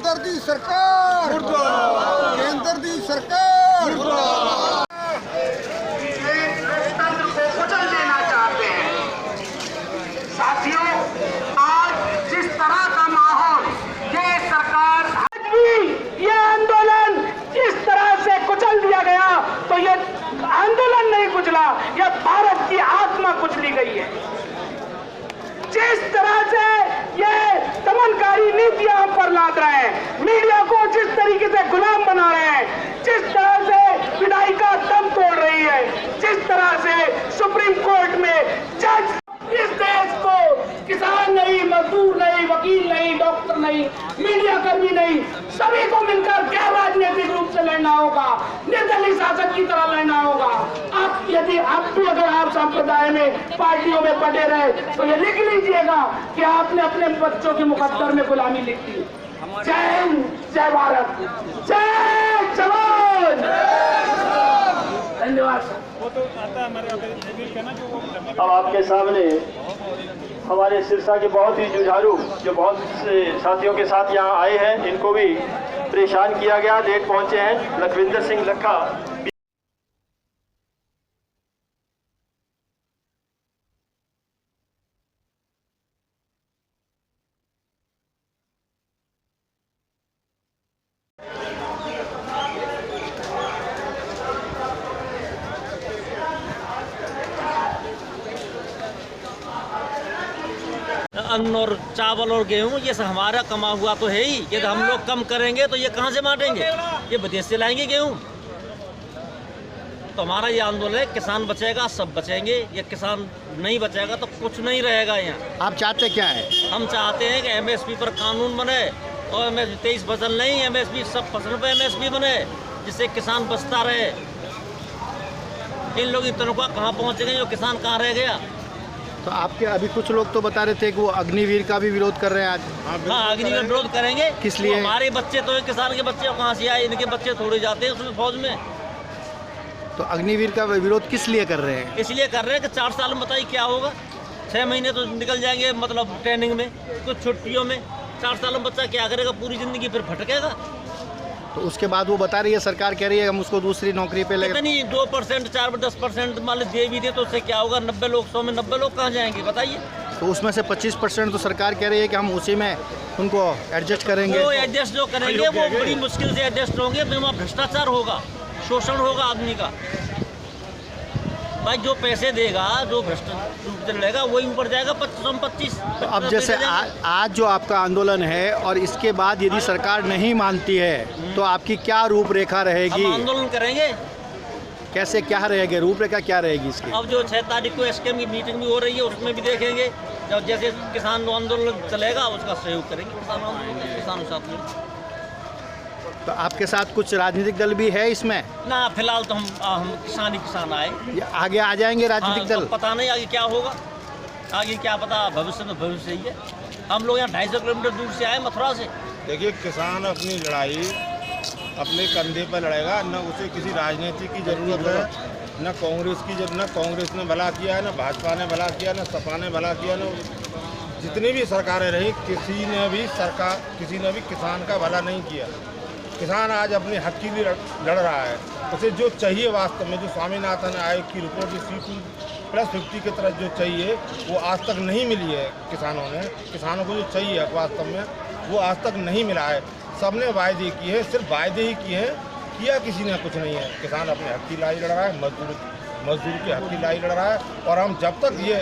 केंद्र दी सरकार मुर्दाबाद, केंद्र दी सरकार मुर्दाबाद। लोकतंत्र को कुचल देना चाहते हैं। साथियों, आज जिस तरह का माहौल ये सरकार, आज भी ये आंदोलन जिस तरह से कुचल दिया गया, तो ये आंदोलन नहीं कुचला, ये भारत की आत्मा कुचली गई है। जिस तरह से ये दमनकारी नीतियां हम पर लाद रहे हैं, मीडिया को जिस तरीके से गुलाम बना रहे हैं, जिस तरह से विधायी का दम तोड़ रही है, जिस तरह से सुप्रीम कोर्ट में जज, इस देश को किसान नहीं, मजदूर नहीं, वकील नहीं, डॉक्टर नहीं, मीडिया कर्मी नहीं, सभी को मिलकर गैर राजनीतिक रूप से लड़ना होगा, निर्दलीय शासक की तरह लड़ना होगा। आप यदि आप भी अगर आप संप्रदाय में पार्टियों में पड़े रहे तो ये लिख लीजिएगा कि आपने अपने बच्चों के मुकद्दर में गुलामी लिख दी। जय हिंद, जय भारत, जय जवान। धन्यवाद। अब आपके सामने हमारे सिरसा के बहुत ही जुझारू जो बहुत से साथियों के साथ यहाँ आए हैं, इनको भी परेशान किया गया, लेट पहुँचे हैं। लखविंदर सिंह लखा अन्न और चावल और गेहूं ये सब हमारा कमा हुआ तो है ही। यदि हम लोग कम करेंगे तो ये कहाँ से बांटेंगे? ये विदेश से लाएंगे गेहूं। तो हमारा ये आंदोलन है, किसान बचेगा सब बचेंगे, ये किसान नहीं बचेगा तो कुछ नहीं रहेगा यहाँ। आप चाहते क्या है? हम चाहते हैं कि एमएसपी पर कानून बने और एमएसपी 23 फसल नहीं, एमएसपी सब फसल पर एमएसपी बने, जिससे किसान बचता रहे। इन लोगों की तनख्वाह कहाँ पहुँचेंगे? जो किसान कहाँ रह गया? तो आपके अभी कुछ लोग तो बता रहे थे कि वो अग्निवीर का भी विरोध कर रहे हैं आज। हाँ, अग्निवीर विरोध करेंगे। किस लिए? हमारे बच्चे तो किसान के बच्चे कहाँ से आए? इनके बच्चे थोड़े जाते हैं उसमें फौज में। तो अग्निवीर का विरोध किस लिए कर रहे हैं? इसलिए कर रहे हैं कि 4 साल में बताइए क्या होगा। 6 महीने तो निकल जाएंगे मतलब ट्रेनिंग में, कुछ छुट्टियों में। 4 साल में बच्चा क्या करेगा? पूरी जिंदगी फिर भटकेगा। तो उसके बाद वो बता रही है, सरकार कह रही है हम उसको दूसरी नौकरी पे लगे। नहीं, 2%, 4-10% मान ली दे भी दे तो उससे क्या होगा? 90 लोग 100 में 90 लोग कहाँ जाएंगे बताइए? तो उसमें से 25% तो सरकार कह रही है कि हम उसी में उनको एडजस्ट करेंगे। वो एडजस्ट जो करेंगे वो बड़ी मुश्किल से एडजस्ट होंगे, फिर वहाँ भ्रष्टाचार होगा, शोषण होगा आदमी का। भाई जो पैसे देगा, जो भ्रष्टाचार चलेगा वही ऊपर जाएगा 25। तो अब जैसे आज जो आपका आंदोलन है और इसके बाद यदि सरकार नहीं मानती है तो आपकी क्या रूपरेखा रहेगी? हम आंदोलन करेंगे। कैसे, क्या रहेगी रूपरेखा, क्या रहेगी इसकी? अब जो 6 तारीख को एसकेएम की मीटिंग भी हो रही है उसमें भी देखेंगे। जब जैसे किसान आंदोलन चलेगा उसका सहयोग करेंगे किसानों साथ में। तो आपके साथ कुछ राजनीतिक दल भी है इसमें? ना, फिलहाल तो हम किसान आए। आगे आ जाएंगे राजनीतिक दल? पता नहीं आगे क्या होगा, आगे क्या पता, भविष्य में भविष्य ही है। हम लोग यहाँ 250 किलोमीटर दूर से आए, मथुरा से। देखिए, किसान अपनी लड़ाई अपने कंधे पर लड़ेगा, न उसे किसी राजनीति की ज़रूरत है, न कांग्रेस की न कांग्रेस ने भला किया है, न भाजपा ने भला किया, न सपा ने भला किया, न जितनी भी सरकारें रही किसी ने भी किसान का भला नहीं किया। किसान आज अपने हक के लिए लड़ रहा है। उसे जो चाहिए वास्तव में, जो स्वामीनाथन आयोग की रिपोर्ट C2+50 की तरह जो चाहिए वो आज तक नहीं मिली है किसानों को जो चाहिए वास्तव में वो आज तक नहीं मिला है। सबने वायदे किए हैं, सिर्फ वायदे ही किए हैं, किया किसी ने कुछ नहीं है। किसान अपने हक की लड़ाई लड़ रहा है, मजदूर के हक की लड़ाई लड़ रहा है, और हम जब तक ये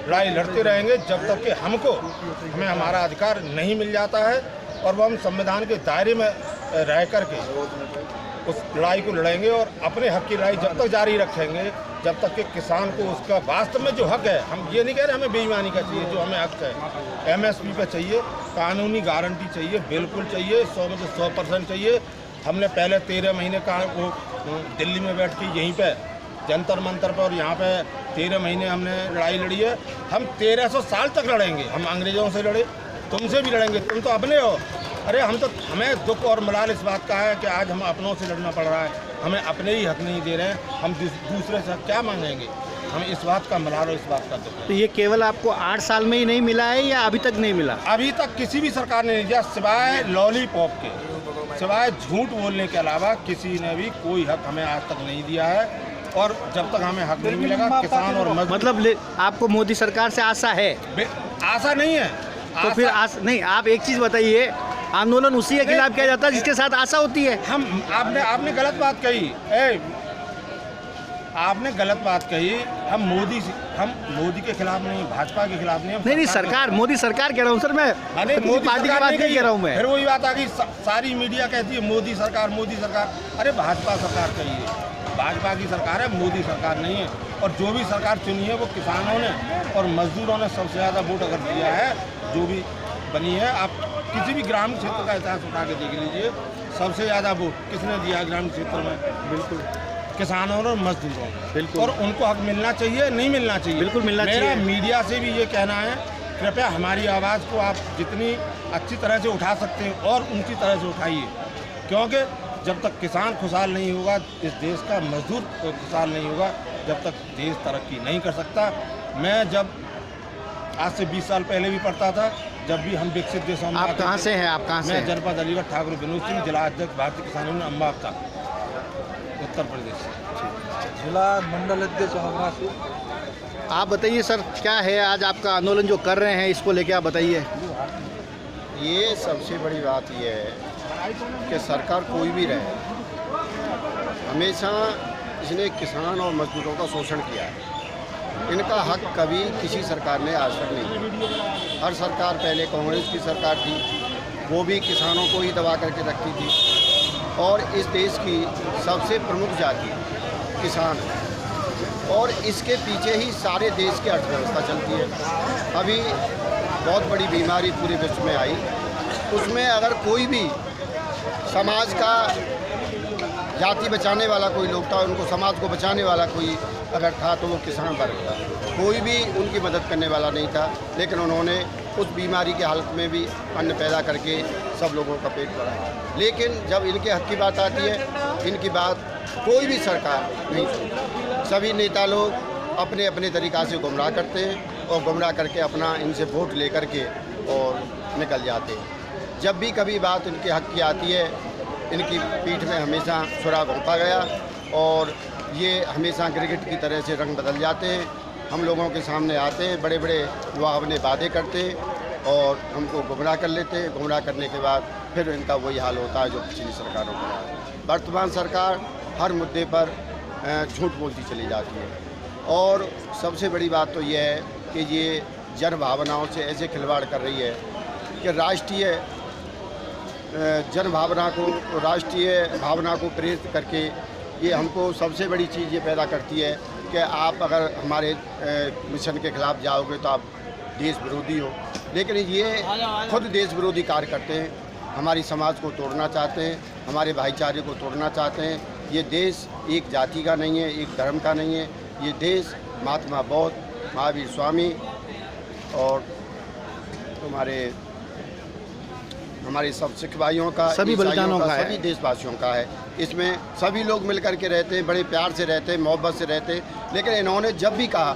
लड़ाई लड़ते रहेंगे जब तक कि हमें हमारा अधिकार नहीं मिल जाता है, और वो हम संविधान के दायरे में रह करके उस लड़ाई को लड़ेंगे और अपने हक की लड़ाई जब तक जारी रखेंगे जब तक कि किसान को उसका वास्तव में जो हक है, हम ये नहीं कह रहे हमें बेईमानी का चाहिए, जो हमें हक है एमएसपी पे चाहिए, कानूनी गारंटी चाहिए, बिल्कुल चाहिए, 100 में से 100% चाहिए। हमने पहले 13 महीने का वो दिल्ली में बैठ के यहीं पे जंतर मंतर पर और यहाँ पे 13 महीने हमने लड़ाई लड़ी है। हम 1300 साल तक लड़ेंगे। हम अंग्रेज़ों से लड़े, तुमसे भी लड़ेंगे, तुम तो अपने हो। अरे हमें दुख और मलाल इस बात का है कि आज हम अपनों से लड़ना पड़ रहा है, हमें अपने ही हक नहीं दे रहे हैं, हम दूसरे से क्या मांगेंगे। हमें इस बात का मलाल और इस बात का दुख है। तो ये केवल आपको 8 साल में ही नहीं मिला है या अभी तक नहीं मिला? अभी तक किसी भी सरकार ने नहीं दिया, सिवाय लॉलीपॉप के, सिवाय झूठ बोलने के अलावा किसी ने भी कोई हक हमें आज तक नहीं दिया है। और जब तक हमें हक नहीं मिलेगा, किसान और मजदूर मतलब आपको मोदी सरकार से आशा है? आशा नहीं है। तो फिर नहीं, आप एक चीज़ बताइए, आंदोलन उसी के खिलाफ किया जाता है जिसके साथ आशा होती है। आपने गलत बात कही, आपने गलत बात कही। हम मोदी के खिलाफ नहीं, भाजपा के खिलाफ नहीं। नहीं सरकार, मोदी सरकार कह रहा हूँ सर मैं, मोदी पार्टी की बात नहीं कह रहा हूँ मैं। फिर वही बात आ गई, सारी मीडिया कहती है मोदी सरकार, मोदी सरकार। अरे भाजपा सरकार कहिए, भाजपा की सरकार है, मोदी सरकार नहीं है। और जो भी सरकार चुनी है वो किसानों ने और मजदूरों ने सबसे ज़्यादा वोट अगर दिया है, जो भी बनी है। आप किसी भी ग्रामीण क्षेत्र का इतिहास उठा के देख लीजिए, सबसे ज़्यादा वोट किसने दिया ग्रामीण क्षेत्र में? बिल्कुल किसानों और मजदूरों। बिल्कुल। और उनको हक मिलना चाहिए, नहीं मिलना चाहिए? बिल्कुल मिलना चाहिए। मेरा मीडिया से भी ये कहना है, कृपया हमारी आवाज़ को आप जितनी अच्छी तरह से उठा सकते हैं और ऊँची तरह से उठाइए, क्योंकि जब तक किसान खुशहाल नहीं होगा, इस देश का मजदूर खुशहाल नहीं होगा, जब तक देश तरक्की नहीं कर सकता। मैं जब आज से 20 साल पहले भी पढ़ता था, जब भी हम विकसित देशों में। आप कहाँ से हैं? आप कहाँ से? मैं जनपद अलीगढ़, ठाकुर विनोद सिंह, जिला अध्यक्ष भारतीय किसान यूनियन अम्बाख्ता, उत्तर प्रदेश से। जिला मंडल अध्यक्ष आगरा से। आप बताइए सर, क्या है आज आपका आंदोलन जो कर रहे हैं, इसको लेके आप बताइए। ये सबसे बड़ी बात ये है कि सरकार कोई भी रहे, हमेशा इसने किसान और मजदूरों का शोषण किया है। इनका हक कभी किसी सरकार ने आज तक नहीं दिया। हर सरकार, पहले कांग्रेस की सरकार थी, वो भी किसानों को ही दबा करके रखती थी। और इस देश की सबसे प्रमुख जाति किसान है और इसके पीछे ही सारे देश की अर्थव्यवस्था चलती है। अभी बहुत बड़ी बीमारी पूरे विश्व में आई, उसमें अगर कोई भी समाज का जाति बचाने वाला कोई लोग था, उनको समाज को बचाने वाला कोई अगर था तो वो किसान वर्ग था। कोई भी उनकी मदद करने वाला नहीं था, लेकिन उन्होंने उस बीमारी के हालत में भी अन्न पैदा करके सब लोगों का पेट भरा। लेकिन जब इनके हक की बात आती है, इनकी बात कोई भी सरकार नहीं सुनती। सभी नेता लोग अपने अपने तरीक़ा से गुमराह करते हैं और गुमराह करके अपना इनसे वोट लेकर के और निकल जाते हैं। जब भी कभी बात इनके हक की आती है, इनकी पीठ में हमेशा छुरा घोंपा गया और ये हमेशा क्रिकेट की तरह से रंग बदल जाते हैं। हम लोगों के सामने आते हैं, बड़े बड़े लुभावने वादे करते हैं और हमको गुमराह कर लेते हैं। गुमराह करने के बाद फिर इनका वही हाल होता है जो पिछली सरकारों का है। वर्तमान सरकार हर मुद्दे पर झूठ बोलती चली जाती है। और सबसे बड़ी बात तो ये है कि ये जन भावनाओं से ऐसे खिलवाड़ कर रही है कि राष्ट्रीय जन भावना को, राष्ट्रीय भावना को प्रेरित करके ये हमको सबसे बड़ी चीज़ ये पैदा करती है कि आप अगर हमारे मिशन के खिलाफ जाओगे तो आप देश विरोधी हो। लेकिन ये खुद देश विरोधी कार्य करते हैं, हमारी समाज को तोड़ना चाहते हैं, हमारे भाईचारे को तोड़ना चाहते हैं। ये देश एक जाति का नहीं है, एक धर्म का नहीं है। ये देश महात्मा बौद्ध, महावीर स्वामी और हमारे सब सिख भाइयों का, सभी बलिदानों का है, सभी देशवासियों का है। इसमें सभी लोग मिलकर के रहते हैं, बड़े प्यार से रहते हैं, मोहब्बत से रहते हैं। लेकिन इन्होंने जब भी कहा,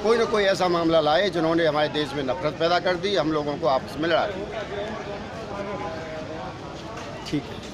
कोई ना कोई ऐसा मामला लाए जिन्होंने हमारे देश में नफरत पैदा कर दी, हम लोगों को आपस में लड़ा। ठीक है।